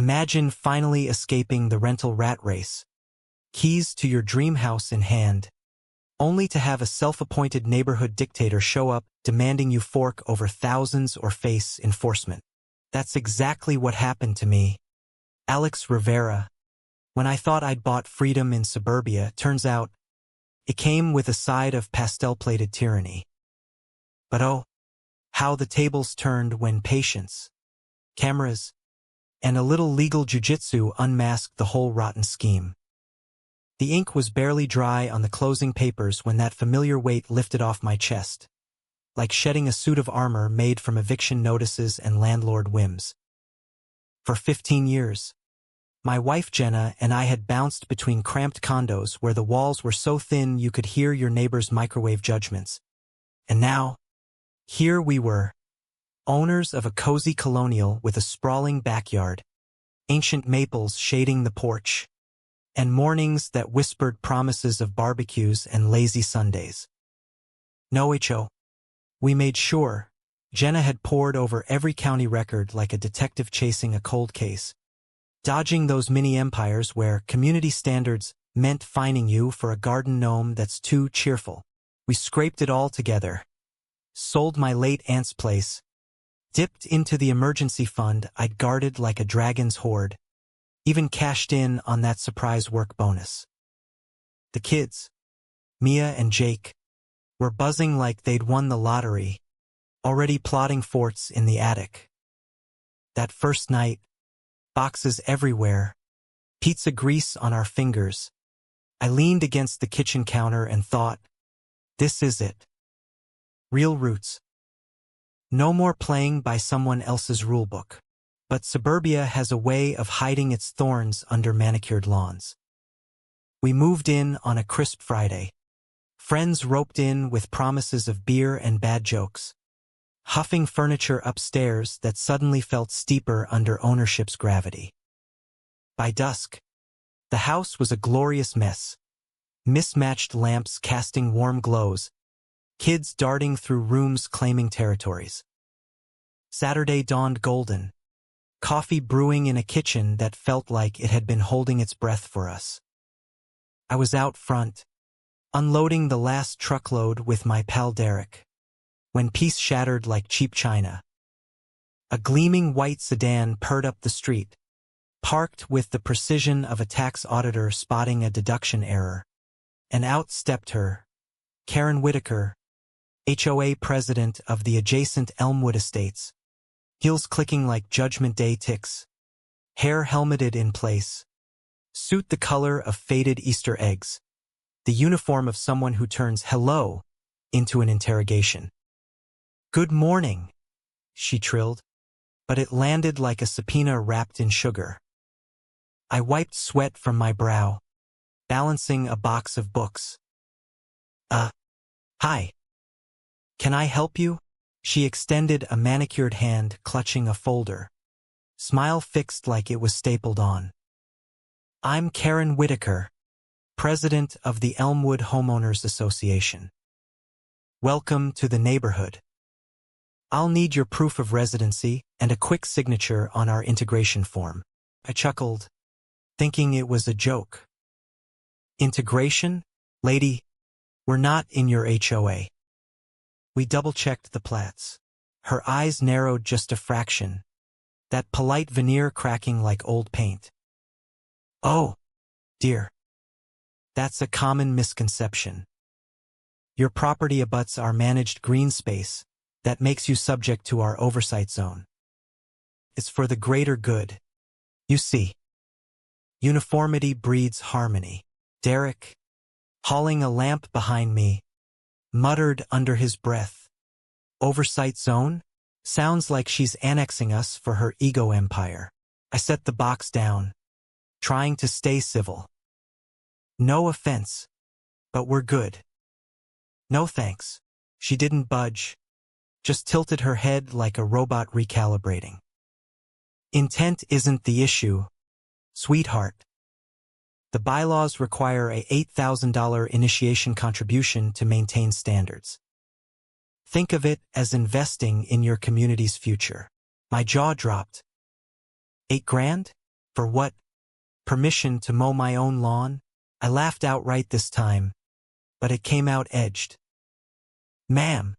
Imagine finally escaping the rental rat race. Keys to your dream house in hand, only to have a self-appointed neighborhood dictator show up demanding you fork over thousands or face enforcement. That's exactly what happened to me. Alex Rivera. When I thought I'd bought freedom in suburbia, turns out it came with a side of pastel-plated tyranny. But oh, how the tables turned when patience, cameras, and a little legal jujitsu unmasked the whole rotten scheme. The ink was barely dry on the closing papers when that familiar weight lifted off my chest, like shedding a suit of armor made from eviction notices and landlord whims. For 15 years, my wife Jenna and I had bounced between cramped condos where the walls were so thin you could hear your neighbor's microwave judgments. And now, here we were, owners of a cozy colonial with a sprawling backyard, ancient maples shading the porch, and mornings that whispered promises of barbecues and lazy Sundays. No HO. We made sure. Jenna had pored over every county record like a detective chasing a cold case, dodging those mini-empires where community standards meant fining you for a garden gnome that's too cheerful. We scraped it all together, sold my late aunt's place, dipped into the emergency fund I'd guarded like a dragon's hoard, even cashed in on that surprise work bonus. The kids, Mia and Jake, were buzzing like they'd won the lottery, already plotting forts in the attic. That first night, boxes everywhere, pizza grease on our fingers. I leaned against the kitchen counter and thought, this is it. Real roots. No more playing by someone else's rulebook. But suburbia has a way of hiding its thorns under manicured lawns. We moved in on a crisp Friday. Friends roped in with promises of beer and bad jokes, huffing furniture upstairs that suddenly felt steeper under ownership's gravity. By dusk, the house was a glorious mess. Mismatched lamps casting warm glows, kids darting through rooms claiming territories. Saturday dawned golden. Coffee brewing in a kitchen that felt like it had been holding its breath for us. I was out front, unloading the last truckload with my pal Derek, when peace shattered like cheap china. A gleaming white sedan purred up the street, parked with the precision of a tax auditor spotting a deduction error, and out stepped her, Karen Whitaker, HOA president of the adjacent Elmwood Estates, heels clicking like Judgment Day ticks, hair helmeted in place, suit the color of faded Easter eggs, the uniform of someone who turns hello into an interrogation. Good morning, she trilled, but it landed like a subpoena wrapped in sugar. I wiped sweat from my brow, balancing a box of books. Hi. Can I help you? She extended a manicured hand clutching a folder, smile fixed like it was stapled on. I'm Karen Whitaker, president of the Elmwood Homeowners Association. Welcome to the neighborhood. I'll need your proof of residency and a quick signature on our integration form. I chuckled, thinking it was a joke. Integration? Lady, we're not in your HOA. We double-checked the plats. Her eyes narrowed just a fraction, that polite veneer cracking like old paint. Oh, dear. That's a common misconception. Your property abuts our managed green space that makes you subject to our oversight zone. It's for the greater good. You see, uniformity breeds harmony. Derek, hauling a lamp behind me, muttered under his breath. Oversight zone? Sounds like she's annexing us for her ego empire. I set the box down, trying to stay civil. No offense, but we're good. No thanks. She didn't budge, just tilted her head like a robot recalibrating. Intent isn't the issue, sweetheart. The bylaws require a $8,000 initiation contribution to maintain standards. Think of it as investing in your community's future. My jaw dropped. $8 grand? For what? Permission to mow my own lawn? I laughed outright this time, but it came out edged. Ma'am,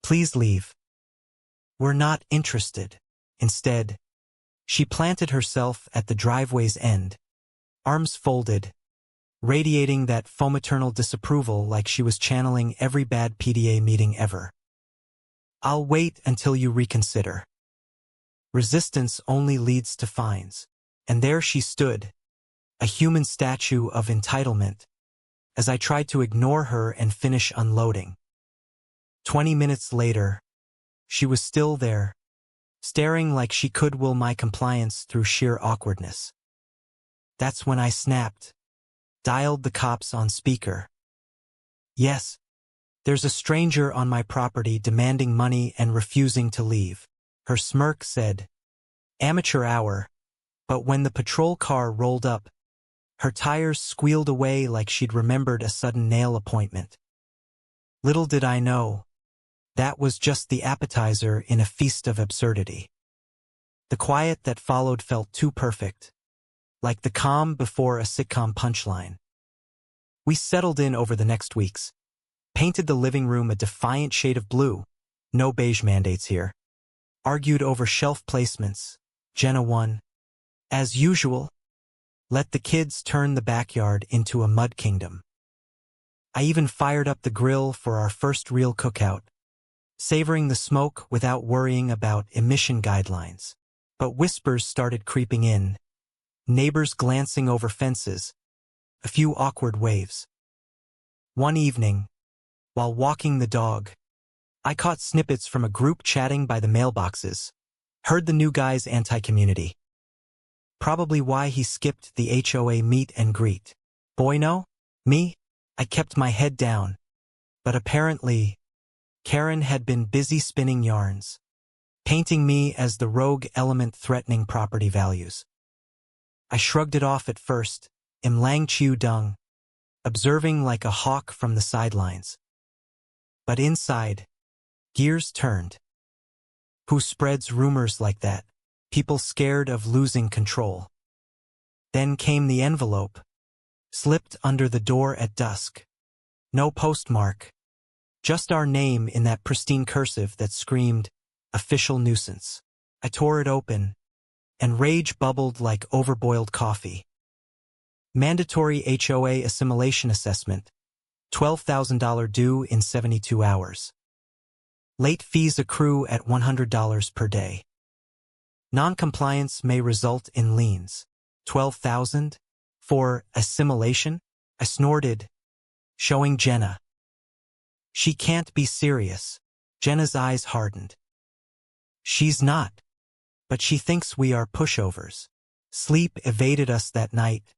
please leave. We're not interested. Instead, she planted herself at the driveway's end, arms folded, radiating that fomaternal disapproval like she was channeling every bad PDA meeting ever. I'll wait until you reconsider. Resistance only leads to fines. And there she stood, a human statue of entitlement, as I tried to ignore her and finish unloading. 20 minutes later, she was still there, staring like she could will my compliance through sheer awkwardness. That's when I snapped, dialed the cops on speaker. Yes, there's a stranger on my property demanding money and refusing to leave. Her smirk said, amateur hour, but when the patrol car rolled up, her tires squealed away like she'd remembered a sudden nail appointment. Little did I know, that was just the appetizer in a feast of absurdity. The quiet that followed felt too perfect, like the calm before a sitcom punchline. We settled in over the next weeks, painted the living room a defiant shade of blue, no beige mandates here, argued over shelf placements, Jenna won. As usual, let the kids turn the backyard into a mud kingdom. I even fired up the grill for our first real cookout, savoring the smoke without worrying about emission guidelines. But whispers started creeping in, neighbors glancing over fences, a few awkward waves. One evening, while walking the dog, I caught snippets from a group chatting by the mailboxes, heard the new guy's anti-community. Probably why he skipped the HOA meet and greet. Boy no? Me? I kept my head down. But apparently, Karen had been busy spinning yarns, painting me as the rogue element threatening property values. I shrugged it off at first, im lang chiu dung, observing like a hawk from the sidelines. But inside, gears turned. Who spreads rumors like that? People scared of losing control. Then came the envelope, slipped under the door at dusk. No postmark, just our name in that pristine cursive that screamed, official nuisance. I tore it open, and rage bubbled like overboiled coffee. Mandatory HOA assimilation assessment, $12,000 due in 72 hours. Late fees accrue at $100 per day. Non-compliance may result in liens. $12,000 for assimilation? I snorted, showing Jenna. She can't be serious. Jenna's eyes hardened. She's not, but she thinks we are pushovers. Sleep evaded us that night,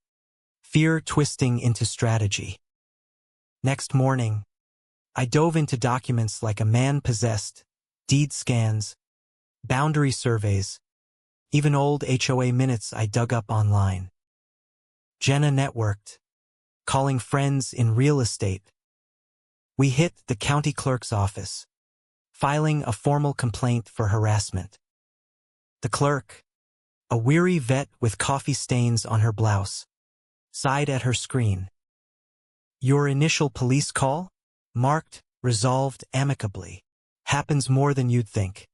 fear twisting into strategy. Next morning, I dove into documents like a man possessed, deed scans, boundary surveys, even old HOA minutes I dug up online. Jenna networked, calling friends in real estate. We hit the county clerk's office, filing a formal complaint for harassment. The clerk, a weary vet with coffee stains on her blouse, sighed at her screen. Your initial police call? Marked, resolved amicably. Happens more than you'd think.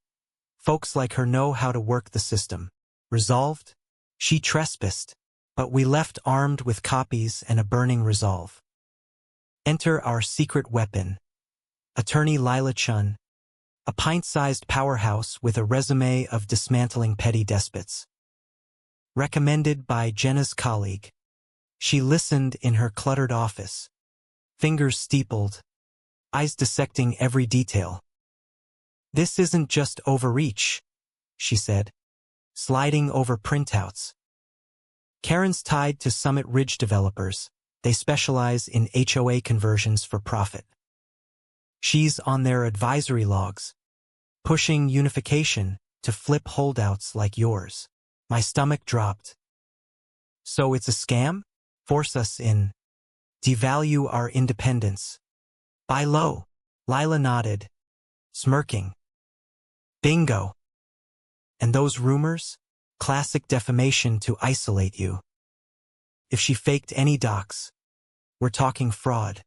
Folks like her know how to work the system. Resolved? She trespassed, but we left armed with copies and a burning resolve. Enter our secret weapon. Attorney Lila Chun, a pint-sized powerhouse with a resume of dismantling petty despots. Recommended by Jenna's colleague. She listened in her cluttered office, fingers steepled, eyes dissecting every detail. This isn't just overreach, she said, sliding over printouts. Karen's tied to Summit Ridge developers. They specialize in HOA conversions for profit. She's on their advisory logs, pushing unification to flip holdouts like yours. My stomach dropped. So it's a scam? Force us in. Devalue our independence. Buy low. Lila nodded, smirking. Bingo. And those rumors? Classic defamation to isolate you. If she faked any docs, we're talking fraud.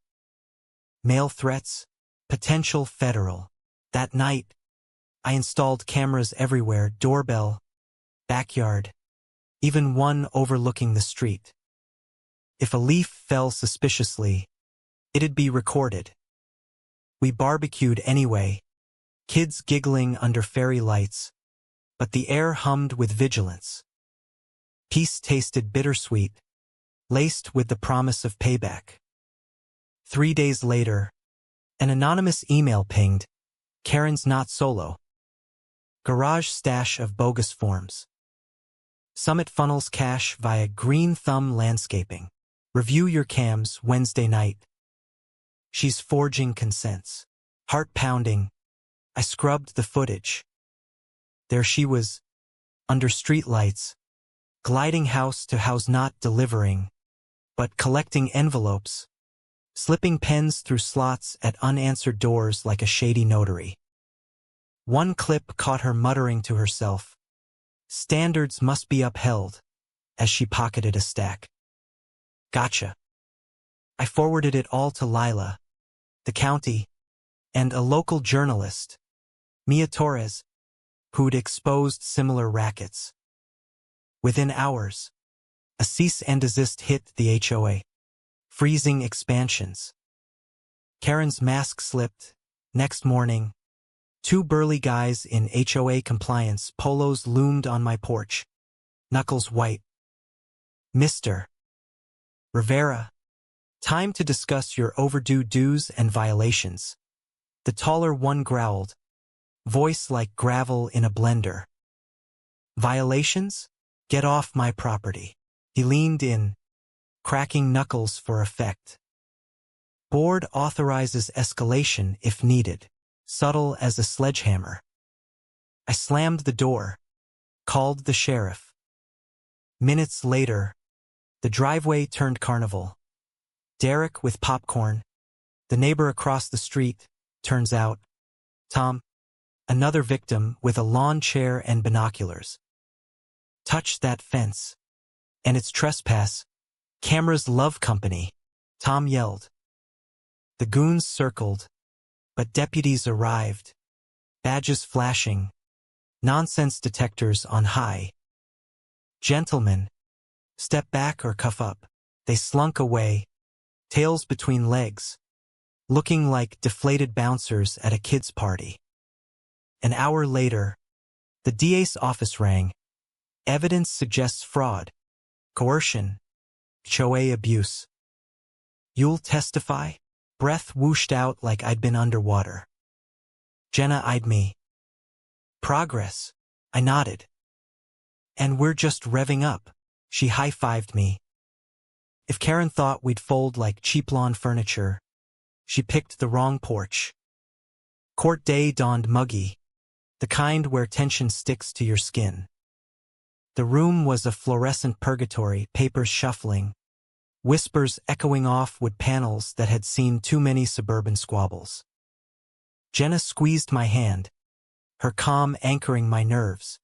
Mail threats, potential federal. That night, I installed cameras everywhere, doorbell, backyard, even one overlooking the street. If a leaf fell suspiciously, it'd be recorded. We barbecued anyway, kids giggling under fairy lights, but the air hummed with vigilance. Peace tasted bittersweet, laced with the promise of payback. 3 days later, an anonymous email pinged, "Karen's not solo. Garage stash of bogus forms. Summit funnels cash via Green Thumb Landscaping. Review your cams Wednesday night." She's forging consents. Heart pounding, I scrubbed the footage. There she was, under streetlights, gliding house to house, not delivering, but collecting envelopes, slipping pens through slots at unanswered doors like a shady notary. One clip caught her muttering to herself, "Standards must be upheld," as she pocketed a stack. Gotcha. I forwarded it all to Lila, the county, and a local journalist, Mia Torres, who'd exposed similar rackets. Within hours, a cease and desist hit the HOA, freezing expansions. Karen's mask slipped. Next morning, 2 burly guys in HOA compliance polos loomed on my porch, knuckles white. "Mr. Rivera, time to discuss your overdue dues and violations." The taller one growled, voice like gravel in a blender. "Violations? Get off my property." He leaned in, cracking knuckles for effect. "Board authorizes escalation if needed." Subtle as a sledgehammer. I slammed the door, called the sheriff. Minutes later, the driveway turned carnival. Derek with popcorn, the neighbor across the street, turns out, Tom, another victim with a lawn chair and binoculars. "Touch that fence, and it's trespass. Cameras love company," Tom yelled. The goons circled, but deputies arrived, badges flashing, nonsense detectors on high. "Gentlemen, step back or cuff up." They slunk away, tails between legs, looking like deflated bouncers at a kid's party. An hour later, the DA's office rang. Evidence suggests fraud, coercion, HOA abuse. "You'll testify?" Breath whooshed out like I'd been underwater. Jenna eyed me. "Progress." I nodded. "And we're just revving up." She high-fived me. If Karen thought we'd fold like cheap lawn furniture, she picked the wrong porch. Court day dawned muggy, the kind where tension sticks to your skin. The room was a fluorescent purgatory, papers shuffling, whispers echoing off wood panels that had seen too many suburban squabbles. Jenna squeezed my hand, her calm anchoring my nerves.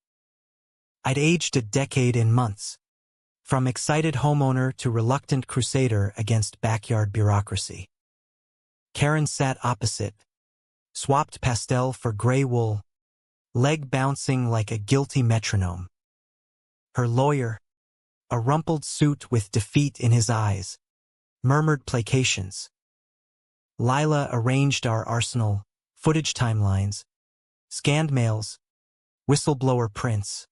I'd aged a decade in months, from excited homeowner to reluctant crusader against backyard bureaucracy. Karen sat opposite, swapped pastel for gray wool, leg bouncing like a guilty metronome. Her lawyer, a rumpled suit with defeat in his eyes, murmured placations. Lila arranged our arsenal, footage timelines, scanned mails, whistleblower prints,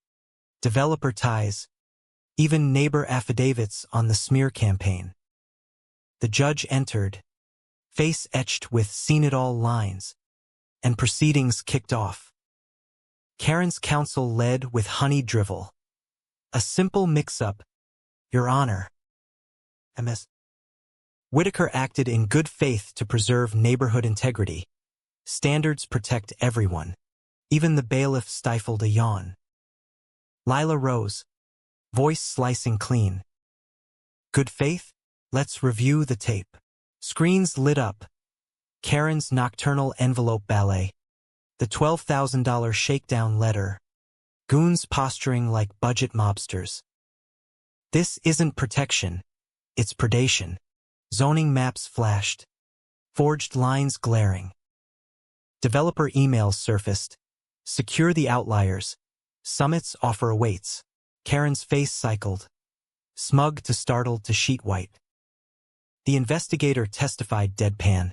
developer ties, even neighbor affidavits on the smear campaign. The judge entered, face etched with "seen it all" lines, and proceedings kicked off. Karen's counsel led with honey drivel. "A simple mix-up, Your Honor." Ms. Whitaker acted in good faith to preserve neighborhood integrity. Standards protect everyone. Even the bailiff stifled a yawn. Lila rose, voice slicing clean. "Good faith? Let's review the tape." Screens lit up. Karen's nocturnal envelope ballet. The $12,000 shakedown letter. Goons posturing like budget mobsters. This isn't protection, it's predation. Zoning maps flashed. Forged lines glaring. Developer emails surfaced. Secure the outliers. Summit's offer awaits. Karen's face cycled. Smug to startled to sheet white. The investigator testified deadpan.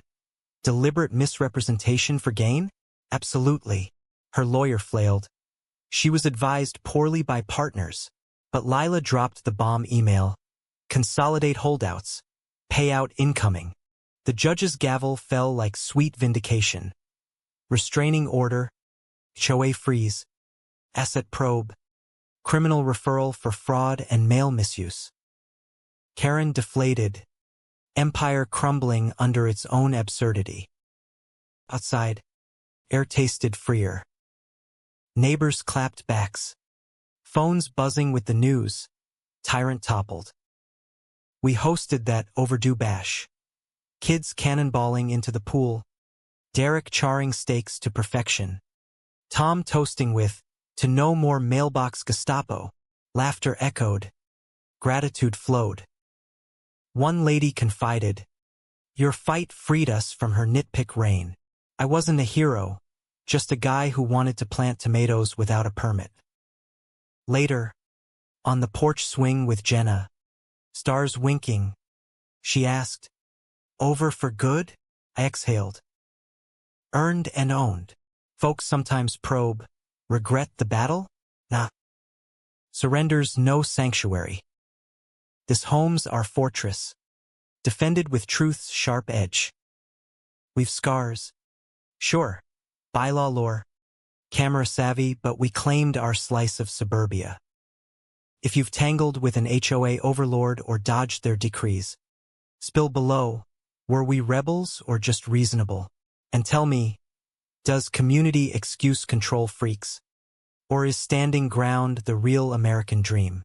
Deliberate misrepresentation for gain? Absolutely. Her lawyer flailed. She was advised poorly by partners. But Lila dropped the bomb email. Consolidate holdouts. Payout incoming. The judge's gavel fell like sweet vindication. Restraining order. HOA freeze. Asset probe. Criminal referral for fraud and mail misuse. Karen deflated. Empire crumbling under its own absurdity. Outside, air tasted freer. Neighbors clapped backs. Phones buzzing with the news. Tyrant toppled. We hosted that overdue bash. Kids cannonballing into the pool. Derek charring steaks to perfection. Tom toasting with, to no more mailbox Gestapo. Laughter echoed. Gratitude flowed. One lady confided, your fight freed us from her nitpick reign. I wasn't a hero, just a guy who wanted to plant tomatoes without a permit. Later, on the porch swing with Jenna, stars winking, she asked, over for good? I exhaled. Earned and owned. Folks sometimes probe, regret the battle? Nah. Surrender's no sanctuary. This home's our fortress, defended with truth's sharp edge. We've scars. Sure, bylaw lore, camera savvy, but we claimed our slice of suburbia. If you've tangled with an HOA overlord or dodged their decrees, spill below, were we rebels or just reasonable? And tell me, does community excuse control freaks? Or is standing ground the real American dream?